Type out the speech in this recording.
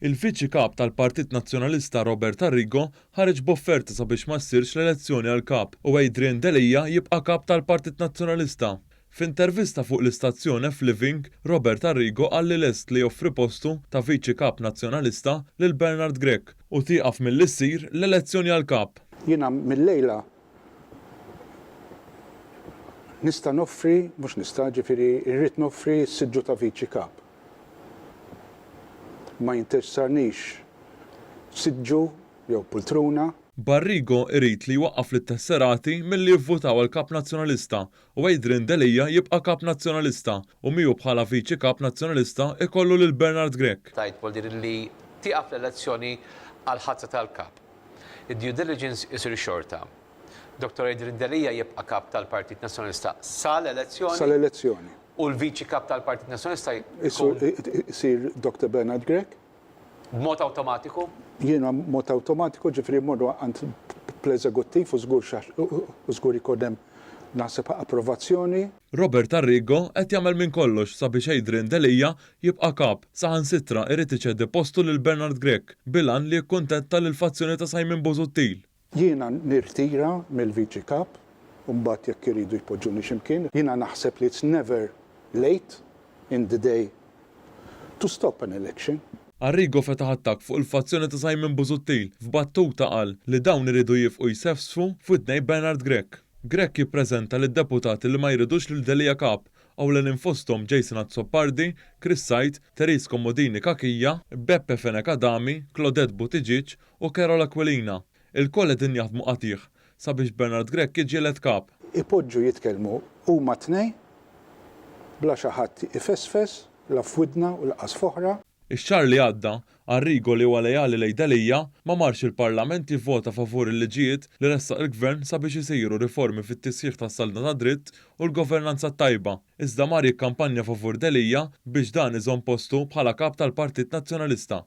Il-Viċi Kap tal-Partit Nazzjonalista Robert Arrigo ħareġ b'offerta sabiex ma ssirx l-elezzjoni għall-Kap u Adrian Delia jibqa' Kap tal-Partit Nazzjonalista. F'intervista fuq l-istazzjon FLIVING, Robert Arrigo qal li lest li joffri postu ta' Viċi Kap Nazzjonalista lil Bernard Grech u tieqaf milli ssir l-elezzjoni għall-Kap. Jiena mil-illejla nista' noffri, mhux nista' ġifieri rrid noffri s-siġġu ta' Viċi Kap. Ma jinteressarnix siġġu jew poltruna. Barrigo irid li jwaqqaf lit-tesserati milli jivvutaw għal Kap Nazzjonalista u Adrian Delia jibqa' Kap Nazzjonalista u miegħu bħala Viċi Kap Nazzjonalista ikollu lil Bernard Grech. Tajt bol dir li tieqaf l-elezzjoni għal ħazza tal-Kap. Id-due diligence isir xorta. Dr. Adrian Delia jibqa' Kap tal-Partit Nazzjonalista sal-elezzjoni. Sal-elezzjoni. U l-Viċi Kap tal-Partit Nazzjonalista isir Dr. Bernard Grech. B'mod awtomatiku? Jiena mod awtomatiku ġifri mmorru għand l-eżekuttiv u żgur ikun hemm naħseb approvazzjoni. Robert Arrigo qed jagħmel minn kollox sabiex Adrian Delia jibqa' Kap saħansitra jrid iċeddi postu lil Bernard Grech bil-għan li jikkuntetta lill-fazzjoni ta' Simon Busuttil. Jiena nirtira mill-Viċi Kap u mbagħad jekk iridu jpoġġuni x'imkien. Jiena naħseb li it's never late in the day to stop an election. Arrigo fetaħ attakk fuq il-fazzjoni ta' Simon Busuttil f'battuta qal li dawn iridu jifqu jsefsfu f'idnej Bernard Grech. Grech jippreżenta lid-deputati li ma jridux lil Delia Kap ewlenin fosthom Jason Azzopardi, Chris Sajt, Teres Komodini Kakija, Beppe Fenekadami, Claudette Buttigieg u Carol Aquilina. Il-koll qegħdin jaħdmu qatih sabiex Bernard Grech jiġġieled Kap. Ipoġġu jitkellmu huma tnej bla xi ħadd ifesfes la f'widna u laqas f'oħra. Ix-xahar li għadda, Arrigo li huwa lejali lejn Delia ma marx il-Parlament jivvota favur il-liġijiet li ressaq il-Gvern sabiex isiru riformi fit-tisjieħ tas-salda ta' dritt u l-governanza tajba. Iżda mar jikkampanja favur Delia biex dan iżomm postu bħala Kap tal-Partit Nazzjonalista.